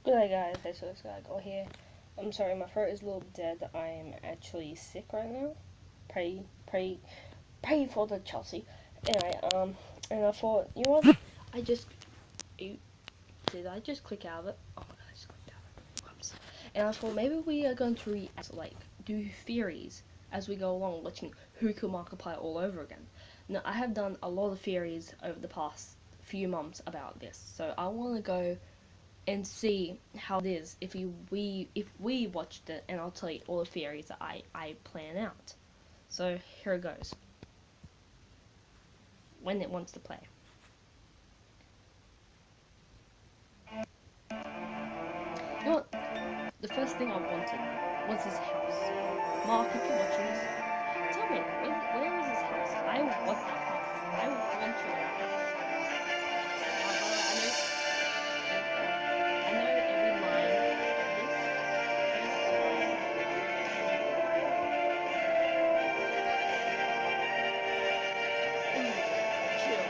G'day guys, hey, so this guy got here. I'm sorry, my throat is a little dead. I am actually sick right now. Pray for the Chelsea. Anyway, and I thought, you know what? Did I just click out of it? Oh my god, I just clicked out of it. Whoops. And I thought maybe we are going to do theories as we go along, watching Who Killed Markiplier all over again. Now, I have done a lot of theories over the past few months about this, so I want to go and see how it is if we watched it, and I'll tell you all the theories that I plan out. So here it goes. When it wants to play. You know what? The first thing I wanted was his house. Mark, if you're watching this, tell me, where is his house? I want that house. I want your house. I know every line of this. Chill.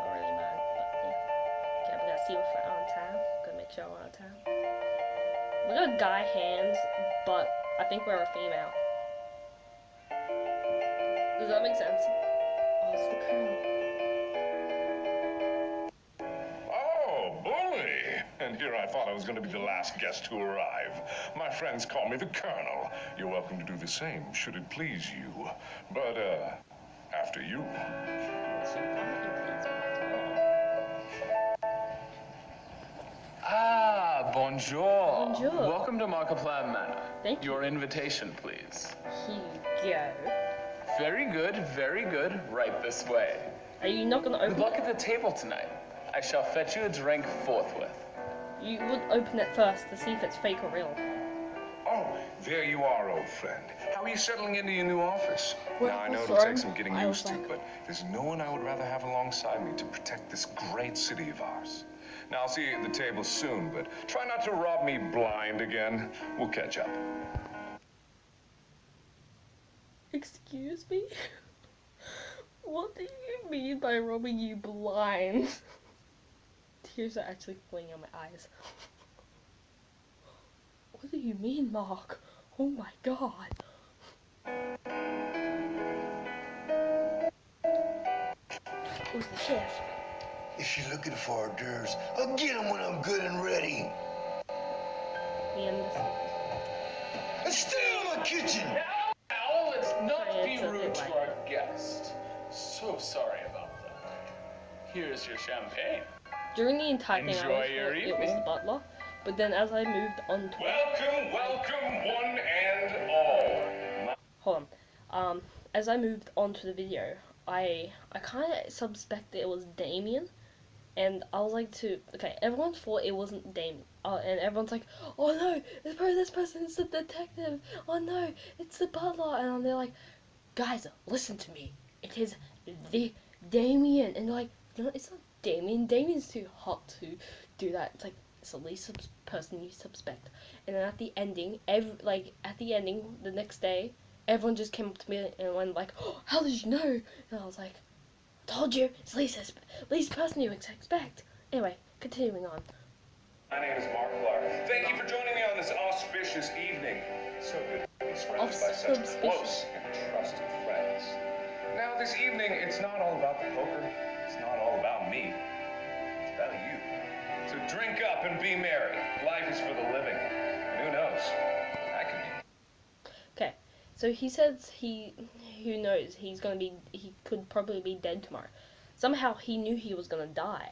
Not really mad, but yeah. Okay, we gotta see if we're on time. Gotta make sure we're on time. We got guy hands, but I think we're a female. Does that make sense? Oh, it's the Colonel. Oh, bully! And here I thought I was going to be the last guest to arrive. My friends call me the Colonel. You're welcome to do the same, should it please you. But, after you. Ah, bonjour. Bonjour. Welcome to Markiplier Manor. Thank you. Your invitation, please. Here you go. Very good, very good. Right this way. Are you not gonna Good open luck it? at the table tonight. I shall fetch you a drink forthwith. You would open it first to see if it's fake or real. Oh, there you are, old friend. How are you settling into your new office? Well, Now, I know it'll take some getting used to, but there's no one I would rather have alongside me to protect this great city of ours. Now, I'll see you at the table soon, but try not to rob me blind again. We'll catch up. Excuse me? What do you mean by robbing you blind? Tears are actually flowing on my eyes. What do you mean, Mark? Oh my god. Who's the chef? If you're looking for hors d'oeuvres, I'll get them when I'm good and ready. The end of And stay in my kitchen! Now, let's not Sorry, be it's a rude bit to late. our guest. So sorry about that. Here's your champagne. During the entire thing, I Enjoy always your thought it was evening. the butler, but then as I moved on to Welcome, one and all. hold on, as I moved on to the video, I kind of suspected it was Damien, and I was like okay, everyone thought it wasn't Damien, and everyone's like, oh no, this person is the detective, oh no, it's the butler, and they're like, guys, listen to me, it is the Damien, and they're like, no, it's not Damien, Damien's too hot to do that, it's like, it's the least person you suspect, and then at the ending, the next day, everyone just came up to me and went like, oh, how did you know? And I was like, I told you, it's least person you expect. Anyway, continuing on. My name is Mark Clark. Thank you for joining me on this auspicious evening. So good to be surrounded by such Auspicious. close and trusted friends. Now, this evening, it's not all about the poker. It's not all about me. It's about you. So drink up and be merry. Life is for the living. And who knows? That could be. Okay, so he says who knows, he could probably be dead tomorrow. Somehow he knew he was gonna die.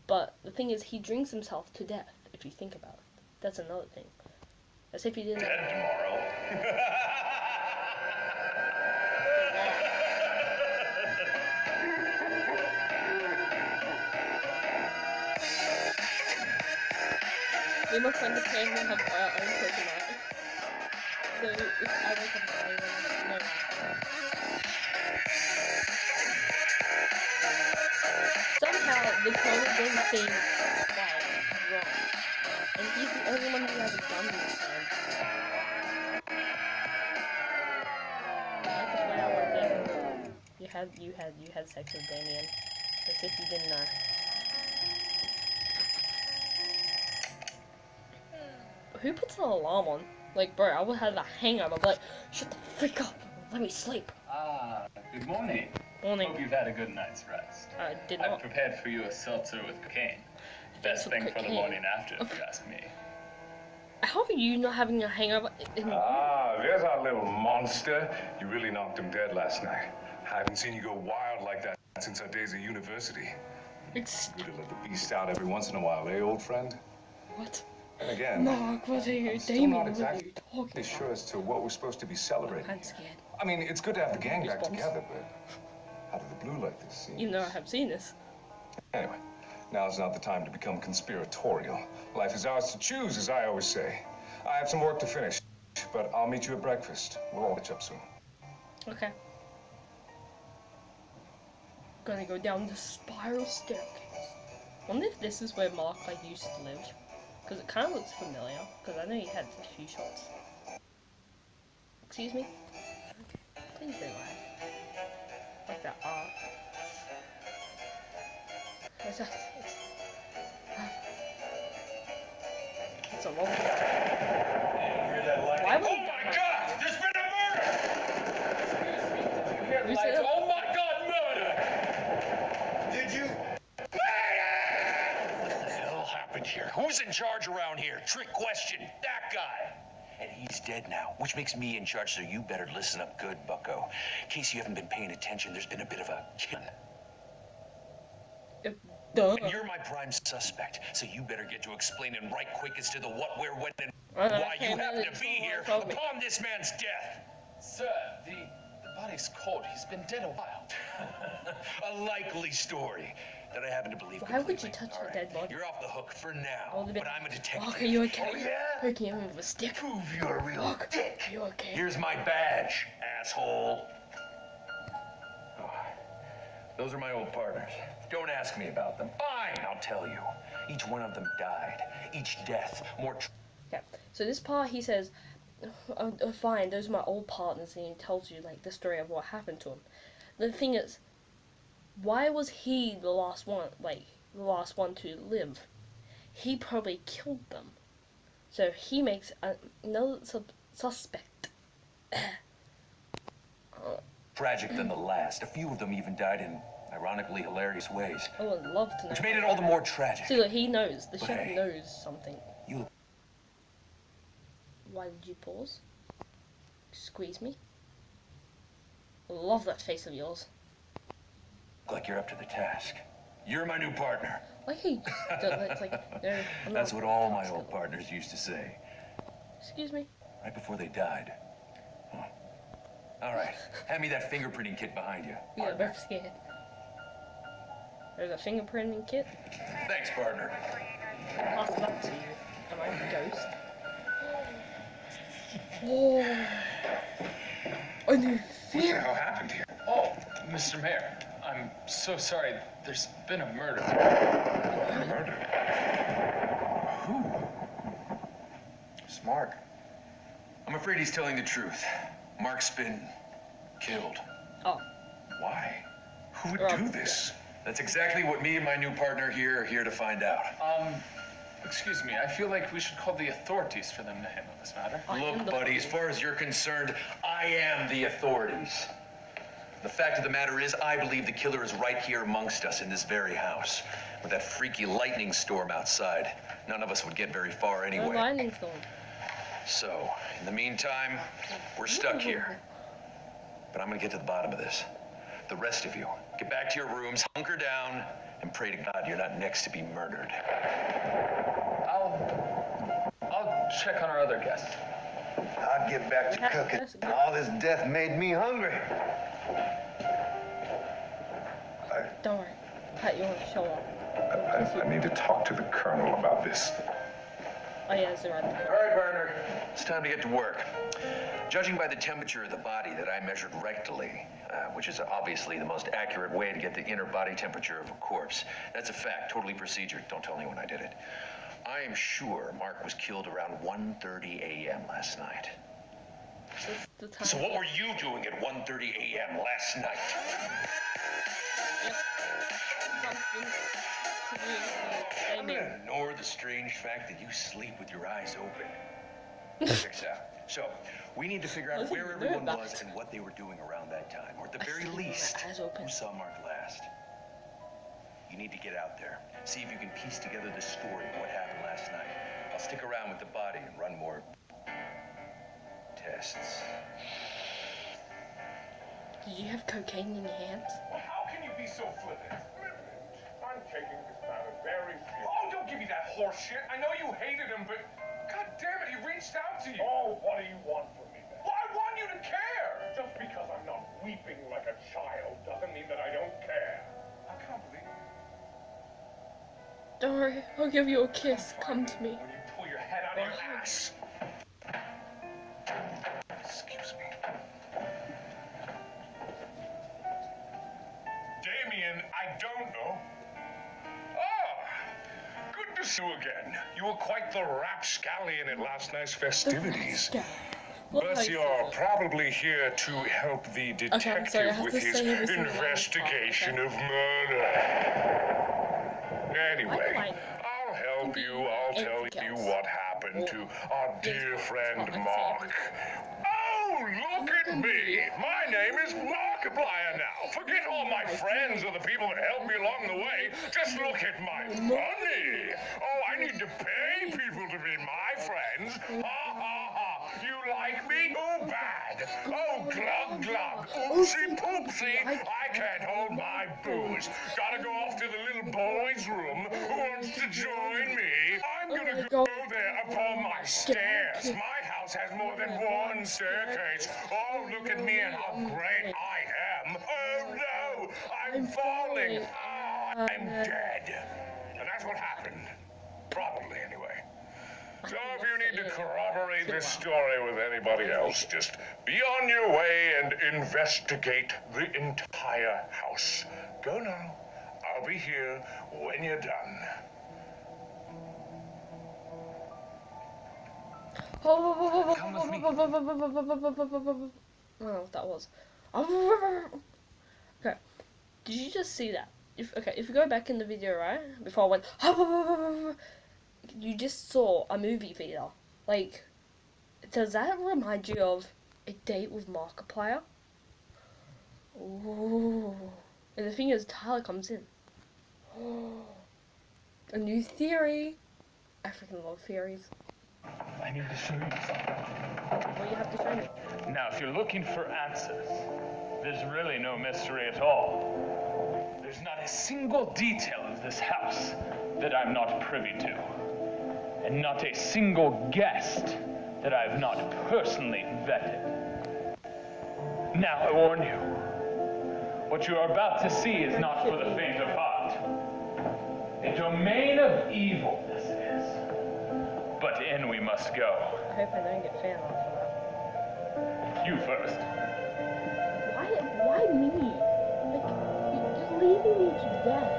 But the thing is, he drinks himself to death, if you think about it. That's another thing. As if he didn't. Dead tomorrow. Me and my friend are playing and have our own Pokemon. So if I wake up at 9 no. Somehow the colonel doesn't seem wrong. And he's the only one who has a gun in his hand. I like the play out right there. You had sex with Damien. As if you didn't know. Who puts an alarm on? Like, bro, I would have a hangover. I'm like, shut the frick up. Let me sleep. Ah, good morning. Morning. Hope you've had a good night's rest. I did I've not. prepared for you a seltzer with cocaine. Best with thing for the cocaine. morning after, if you ask me. How are you not having a hangover? Ah, there's our little monster. You really knocked him dead last night. I haven't seen you go wild like that since our days at university. It's Good to let the beast out every once in a while, eh, old friend? what? And again, Mark, what are you, I'm still Damien? not What are exactly you talking about? sure as to what we're supposed to be celebrating. I'm scared. I mean, it's good to have the gang back Goosebumps. together, but out of the blue like this seems... You know I have seen this. Anyway, now's not the time to become conspiratorial. Life is ours to choose, as I always say. I have some work to finish, but I'll meet you at breakfast. We'll all catch up soon. Okay. Gonna go down the spiral staircase. Wonder if this is where Mark used to live. Because it kind of looks familiar. Because I know he had a few shots. Excuse me? Please be loud. Like that R. It's a long one. Why would Oh my God! There's been a murder! Who said that? Oh my God, murder! Did you? Murder! What the hell happened here? Who's in charge around here? Trick question. That guy. And he's dead now, which makes me in charge, so you better listen up good, bucko. In case you haven't been paying attention, there's been a bit of a kill. Duh. And you're my prime suspect, so you better get to explaining right quick as to the what, where, when, and Alright, why you okay, happen man, to be here tell me. upon this man's death. Sir, the body's cold. He's been dead a while. A likely story that I happen to believe. Why would completely. you touch All a right, dead body? You're off the hook for now, Oh, but I'm a detective. Mark, are you okay? Oh, yeah? Poking him with a stick. Prove you're a real Mark, dick. are you okay? Here's my badge, asshole. Oh, those are my old partners. Don't ask me about them. Fine, I'll tell you. Each one of them died. Each death more. Yeah. So this part he says, fine, those are my old partners, and he tells you like the story of what happened to him. The thing is, why was he the last one, the last one to live? He probably killed them. So he makes another suspect. Tragic than the last. A few of them even died in ironically hilarious ways, I would love to know. which made it all the more tragic. See, look, he knows. The But chef hey, knows something. You Why did you pause? Squeeze me. I love that face of yours. look like you're up to the task. You're my new partner. Like he just it's like no. I'm That's not what all my task old alert. partners used to say, Excuse me. right before they died. Huh. All right, hand me that fingerprinting kit behind you. We got both scared. There's a fingerprinting kit. Thanks, partner. I'll pass that to you. Am I a ghost? Oh. I knew What the hell happened here? Oh, Mr. Mayor, I'm so sorry. There's been a murder. Murder? Who? It's Mark. I'm afraid he's telling the truth. Mark's been killed. Oh. Why? Who would Well, do this? That's exactly what me and my new partner here are here to find out. Excuse me. I feel like we should call the authorities for them to handle this matter. I am Look, the buddy, as far as you're concerned, I am the authorities. The fact of the matter is, I believe the killer is right here amongst us in this very house. With that freaky lightning storm outside, none of us would get very far No anyway. lightning storm. So, in the meantime, we're stuck here. But I'm gonna get to the bottom of this. The rest of you, get back to your rooms, hunker down, and pray to God you're not next to be murdered. I'll check on our other guests. I'll get back to cooking. All this death made me hungry. Don't worry. Pat you on the shoulder. I need to talk to the colonel about this. Oh yeah, it's right there. All right, partner. It's time to get to work. Judging by the temperature of the body that I measured rectally, which is obviously the most accurate way to get the inner body temperature of a corpse, that's a fact, totally procedured. Don't tell anyone I did it. I am sure Mark was killed around 1:30 a.m. last night. That's the time. So what were you doing at 1:30 a.m. last night? I'm gonna ignore the strange fact that you sleep with your eyes open. Check this out. So, we need to figure out where everyone was and what they were doing around that time. Or at the very least, who saw Mark last. You need to get out there. See if you can piece together the story of what happened last night. I'll stick around with the body and run more tests. Did you have cocaine in your hands? Well, how can you be so flippant? I'm taking this matter very seriously. Oh, don't give me that horse shit. I know you hated him, but God damn it, he reached out to you. Oh, what do you want from me then? Well, I want you to care. Just because I'm not weeping like a child doesn't mean that I don't care. I can't believe it. Don't worry, I'll give you a kiss. Come to me. When you pull your head out of your ass. Excuse me. Damien, I don't know. Good to see you again. You were quite the rapscallion at last night's festivities. But you're probably here to help the detective with his investigation of murder. Anyway, I'll help you. I'll tell you what happened to our dear friend Mark. Oh, look at me! My name is Markiplier now. Forget all my friends or the people that helped me along the way. Just look at my money. Oh, I need to pay people to be my friends. Ha ha ha. You like me? Oh, bad. Oh, glug glug. Oopsie poopsie. I can't hold my booze. Gotta go off to the little boy's room. Who wants to join me? I'm gonna go there upon my stairs. My house has more than one staircase. Oh, look at me and how great I am. Oh no, I'm falling. Oh, I'm dead. And that's what happened. Probably anyway. So if you need to corroborate this story with anybody else, just be on your way and investigate the entire house. Go now. I'll be here when you're done. Come with me. I don't know what that was. Okay, did you just see that? If you go back in the video, right, before I went, you just saw a movie theater. Like, does that remind you of A Date with Markiplier? Ooh. And the thing is, Tyler comes in. A new theory. I freaking love theories. I need to show you something. What do you have to show me? Now, if you're looking for answers, there's really no mystery at all. There's not a single detail of this house that I'm not privy to. And not a single guest that I've not personally vetted. Now, I warn you, what you are about to see is not for the faint of heart. A domain of evil, this is. But in we must go. I hope I don't get fan art for that. You first. Why me? Like, you're just leaving me to death.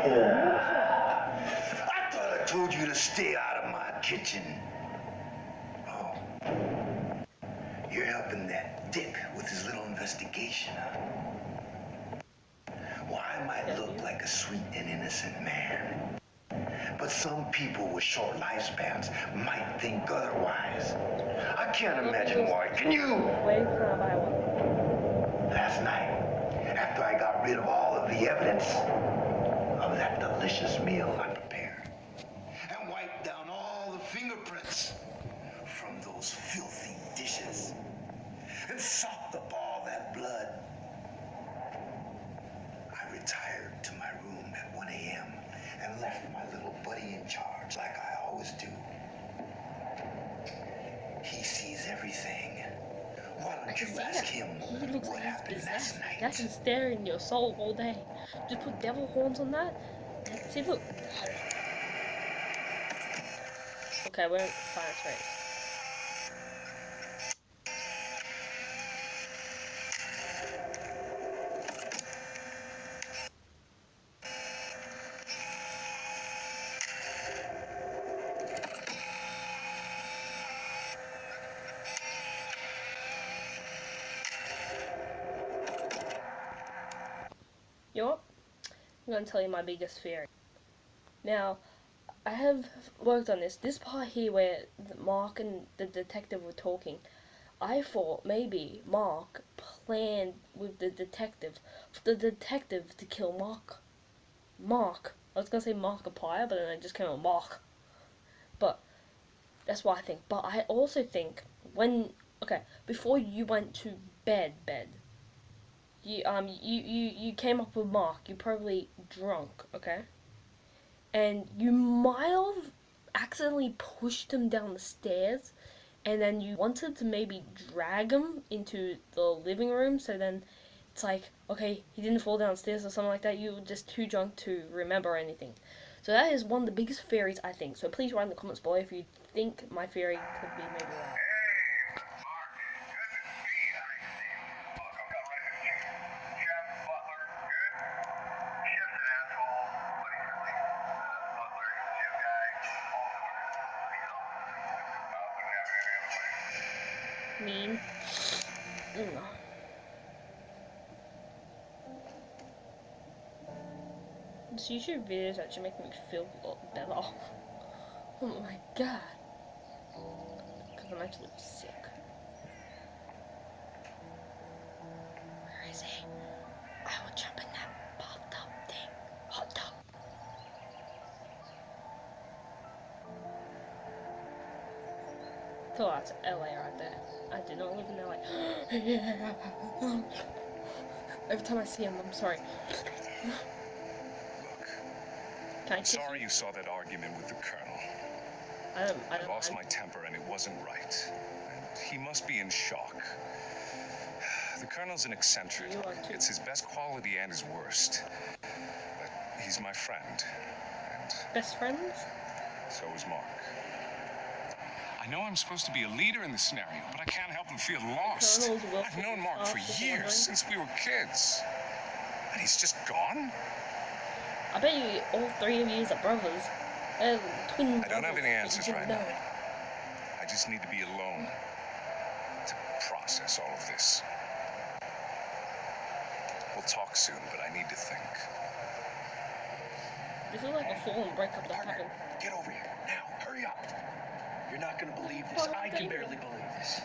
I thought I told you to stay out of my kitchen. Oh. You're helping that dick with his little investigation, huh? Well, I might look like a sweet and innocent man. But some people with short lifespans might think otherwise. I can't imagine why. Can you? Where can I buy one? Last night, after I got rid of all of the evidence of that delicious meal I prepared, and wiped down all the fingerprints from those filthy dishes, and sopped up all that blood, I retired to my room at 1 a.m. and left my little buddy in charge like I always do. everything. Why I don't can you see ask that. him He looks what like he's happened possessed. last night? That can stare in your soul all day. Just put devil horns on that. See, look. Okay, we're in finance race. You know what? I'm going to tell you my biggest theory. Now, I have worked on this. This part here where Mark and the detective were talking, I thought maybe Mark planned with the detective for the detective to kill Mark. I was going to say Markiplier, but then I just came out Mark. But that's what I think. But I also think before you went to bed, you came up with Mark. You probably drunk, okay? And you might have accidentally pushed him down the stairs, and then you wanted to maybe drag him into the living room, so then it's like, okay, he didn't fall downstairs or something like that. You were just too drunk to remember anything. So that is one of the biggest theories, I think. So please write in the comments below if you think my theory could be maybe right. Mean. This YouTube videos actually make me feel a lot better. Oh my god. Because I'm actually sick. Where is he? I will jump in that bathtub thing. Hot tub. So that's LA right there. I did not live in LA. Every time I see him, I'm sorry. I'm sorry you saw that argument with the Colonel. I lost my temper and it wasn't right. And he must be in shock. The Colonel's an eccentric. It's his best quality and his worst. But he's my friend. And best friends? so is Mark. I know I'm supposed to be a leader in this scenario, but I can't help but feel lost. I've known Mark for years, since we were kids. And he's just gone? I bet you all three of you are brothers. Twin I don't have any answers right now. know. I just need to be alone to process all of this. We'll talk soon, but I need to think. This is like a full-on breakup that happened. Get over here. Now, hurry up. You're not gonna believe this. I can barely believe this.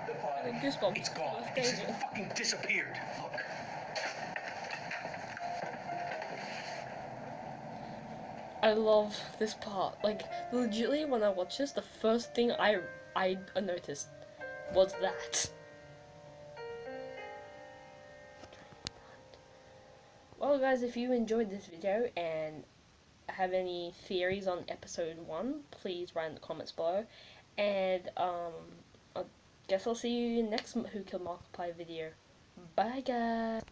The body, Goosebumps. it's gone. It's fucking disappeared. Look. I love this part. Like, legitimately, when I watched this, the first thing I noticed was that. Well, guys, if you enjoyed this video and have any theories on episode 1, please write in the comments below. And, I guess I'll see you in the next Who Killed Markiplier video. Bye, guys!